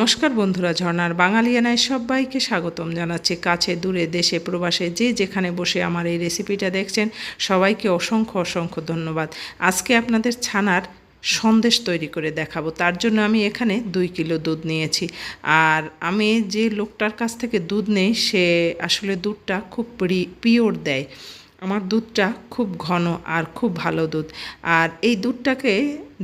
নমস্কার বন্ধুরা, ঝর্ণার বাঙালিয়ানায় সবাইকে স্বাগতম জানাচ্ছি। কাছে দূরে দেশে প্রবাসে যে যেখানে বসে আমার এই রেসিপিটা দেখছেন সবাইকে অসংখ্য অসংখ্য ধন্যবাদ। আজকে আপনাদের ছানার সন্দেশ তৈরি করে দেখাবো। তার জন্য আমি এখানে 2 কিলো দুধ নিয়েছি। আর আমি যে লোকটার কাছ থেকে দুধ নেই সে আসলে দুধটা খুব পিওর দেয়। আমার দুধটা খুব ঘন আর খুব ভালো দুধ। আর এই দুধটাকে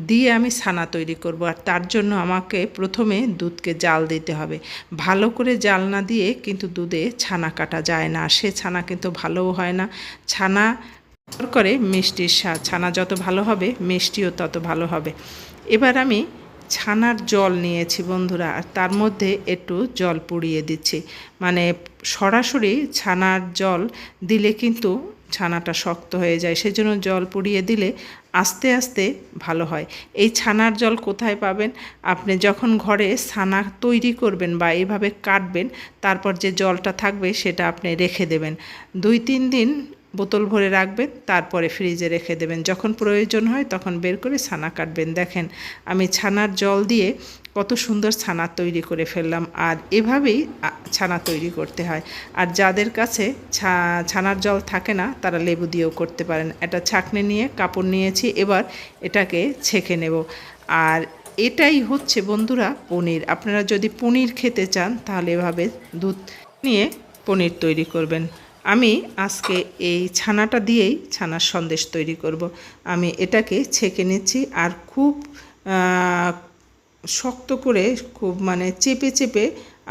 দিয়ে আমি ছানা তৈরি করব। আর তার জন্য আমাকে প্রথমে দুধকে জাল দিতে হবে। ভালো করে জাল না দিয়ে কিন্তু দুধে ছানা কাটা যায় না, সে ছানা কিন্তু ভালোও হয় না। ছানা করে মিষ্টির স্বাদ, ছানা যত ভালো হবে মিষ্টিও তত ভালো হবে। এবার আমি ছানার জল নিয়েছি বন্ধুরা, আর তার মধ্যে একটু জল পুড়িয়ে দিচ্ছি। মানে সরাসরি ছানার জল দিলে কিন্তু ছানাটা শক্ত হয়ে যায়, সেজন্য জল পুড়িয়ে দিলে আস্তে আস্তে ভালো হয়। এই ছানার জল কোথায় পাবেন? আপনি যখন ঘরে ছানা তৈরি করবেন বা এইভাবে কাটবেন, তারপর যে জলটা থাকবে সেটা আপনি রেখে দেবেন। 2-3 দিন বোতল ভরে রাখবেন, তারপরে ফ্রিজে রেখে দেবেন। যখন প্রয়োজন হয় তখন বের করে ছানা কাটবেন। দেখেন আমি ছানার জল দিয়ে কত সুন্দর ছানা তৈরি করে ফেললাম। আর এভাবেই ছানা তৈরি করতে হয়। আর যাদের কাছে ছানার জল থাকে না তারা লেবু দিয়েও করতে পারেন। একটা ছাঁকনি নিয়ে কাপড় নিয়েছি, এবার এটাকে ছেঁকে নেব। আর এটাই হচ্ছে বন্ধুরা পনির। আপনারা যদি পনির খেতে চান তাহলে এভাবে দুধ নিয়ে পনির তৈরি করবেন। আমি আজকে এই ছানাটা দিয়েই ছানার সন্দেশ তৈরি করব। আমি এটাকে ছেঁকে নিচ্ছি আর খুব শক্ত করে, খুব মানে চেপে চেপে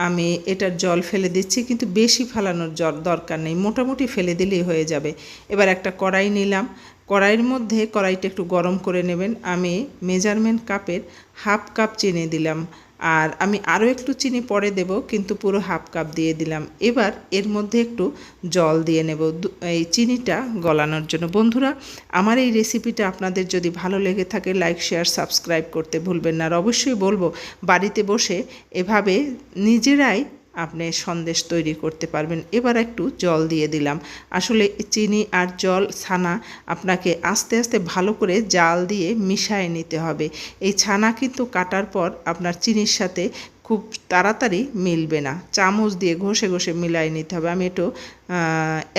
আমি এটার জল ফেলে দিচ্ছি, কিন্তু বেশি ফেলানোর জল দরকার নেই, মোটামুটি ফেলে দিলেই হয়ে যাবে। এবার একটা কড়াই নিলাম, কড়াইয়ের মধ্যে কড়াইটা একটু গরম করে নেবেন। আমি মেজারমেন্ট কাপের 1/2 কাপ চিনি দিলাম। আর আমি আরও একটু চিনি পরে দেব, কিন্তু পুরো 1/2 কাপ দিয়ে দিলাম। এবার এর মধ্যে একটু জল দিয়ে নেব এই চিনিটা গলানোর জন্য। বন্ধুরা, আমার এই রেসিপিটা আপনাদের যদি ভালো লেগে থাকে লাইক শেয়ার সাবস্ক্রাইব করতে ভুলবেন না। আর অবশ্যই বলবো বাড়িতে বসে এভাবে নিজেরাই আপনি সন্দেশ তৈরি করতে পারবেন। এবার একটু জল দিয়ে দিলাম। আসলে চিনি আর জল ছানা আপনাকে আস্তে আস্তে ভালো করে জাল দিয়ে মিশিয়ে নিতে হবে। এই ছানা কিন্তু কাটার পর আপনার চিনির সাথে খুব তাড়াতাড়ি মিলবে না, চামচ দিয়ে ঘষে ঘষে মিলাই নিতে হবে। আমি একটু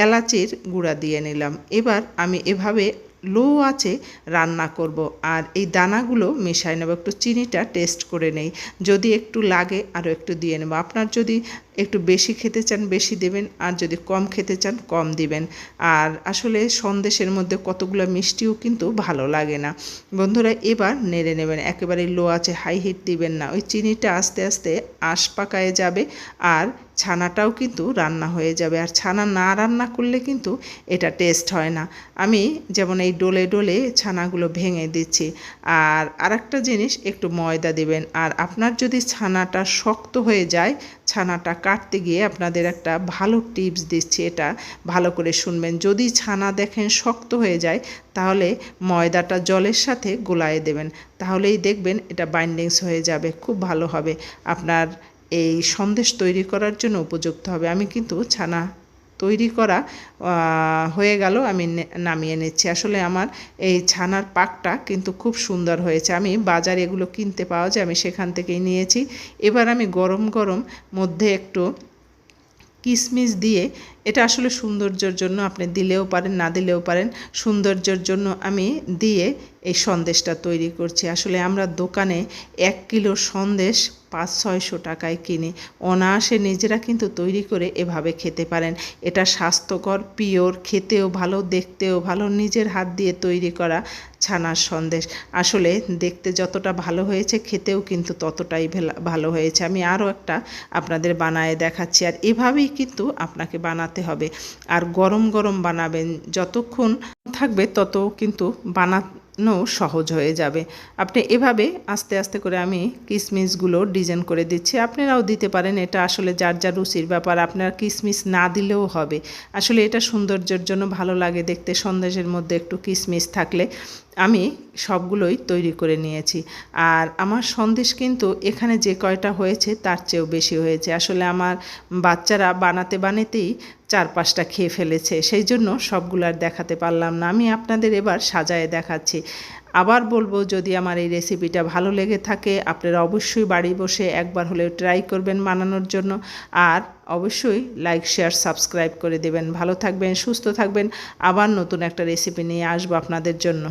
এলাচির গুঁড়া দিয়ে নিলাম। এবার আমি এভাবে লো আছে রান্না করব। আর এই দানাগুলো মেশাই নেব, একটু চিনিটা টেস্ট করে নেই, যদি একটু লাগে আরও একটু দিয়ে নেব। আপনার যদি একটু বেশি খেতে চান বেশি দেবেন, আর যদি কম খেতে চান কম দিবেন। আর আসলে সন্দেশের মধ্যে কতগুলো মিষ্টিও কিন্তু ভালো লাগে না বন্ধুরা। এবার নেড়ে নেবেন, একেবারে লো আছে, হাই হিট দিবেন না। ওই চিনিটা আস্তে আস্তে আঁশ পাকায় যাবে আর ছানাটাও কিন্তু রান্না হয়ে যাবে। আর ছানা না রান্না করলে কিন্তু এটা টেস্ট হয় না। আমি যেমন এই ডোলে ডোলে ছানাগুলো ভেঙে দিচ্ছি। আর আরেকটা জিনিস, একটু ময়দা দিবেন। আর আপনার যদি ছানাটা শক্ত হয়ে যায়, ছানাটা কাটতে গিয়ে আপনাদের একটা ভালো টিপস দিচ্ছি, এটা ভালো করে শুনবেন। যদি ছানা দেখেন শক্ত হয়ে যায় তাহলে ময়দাটা জলের সাথে গোলায় দেবেন, তাহলেই দেখবেন এটা বাইন্ডিংস হয়ে যাবে, খুব ভালো হবে, আপনার এই সন্দেশ তৈরি করার জন্য উপযুক্ত হবে। আমি কিন্তু ছানা তৈরি করা হয়ে গেল, আমি নামিয়ে নিচ্ছি। আসলে আমার এই ছানার পাকটা কিন্তু খুব সুন্দর হয়েছে। আমি বাজারে এগুলো কিনতে পাওয়া যায়, আমি সেখান থেকেই নিয়েছি। এবার আমি গরম গরম মধ্যে একটু কিশমিশ দিয়ে, এটা আসলে সৌন্দর্যের জন্য আপনি দিলেও পারেন না দিলেও পারেন, সৌন্দর্যের জন্য আমি দিয়ে এই সন্দেশটা তৈরি করছি। আসলে আমরা দোকানে 1 কিলো সন্দেশ 500-600 টাকায় কিনি, অনায়াসে নিজেরা কিন্তু তৈরি করে এভাবে খেতে পারেন। এটা স্বাস্থ্যকর, পিওর, খেতেও ভালো, দেখতেও ভালো, নিজের হাত দিয়ে তৈরি করা ছানার সন্দেশ। আসলে দেখতে যতটা ভালো হয়েছে খেতেও কিন্তু ততটাই ভালো হয়েছে। আমি আরও একটা আপনাদের বানায়ে দেখাচ্ছি। আর এভাবেই কিন্তু আপনাকে বানাতে হবে। আর গরম গরম বানাবেন, যতক্ষণ থাকবে তত কিন্তু বানানো সহজ হয়ে যাবে। আপনি এভাবে আস্তে আস্তে করে আমি কিশমিশগুলো ডিজাইন করে দিচ্ছি, আপনারাও দিতে পারেন। এটা আসলে যার যার রুচির ব্যাপার, আপনার কিশমিশ না দিলেও হবে। আসলে এটা সৌন্দর্যের জন্য ভালো লাগে দেখতে, সন্দেশের মধ্যে একটু কিশমিশ থাকলে। আমি সবগুলোই তৈরি করে নিয়েছি। আর আমার সন্দেশ কিন্তু এখানে যে কয়টা হয়েছে তার চেয়েও বেশি হয়েছে। আসলে আমার বাচ্চারা বানাতে বানাতেই 4-5টা খেয়ে ফেলেছে, সেই জন্য সবগুলো আর দেখাতে পারলাম না। আমি আপনাদের এবার সাজায়ে দেখাচ্ছি। আবার বলবো, যদি আমার এই রেসিপিটা ভালো লেগে থাকে আপনারা অবশ্যই বাড়ি বসে একবার হলেও ট্রাই করবেন বানানোর জন্য। আর অবশ্যই লাইক, শেয়ার, সাবস্ক্রাইব করে দেবেন। ভালো থাকবেন, সুস্থ থাকবেন। আবার নতুন একটা রেসিপি নিয়ে আসবো আপনাদের জন্য।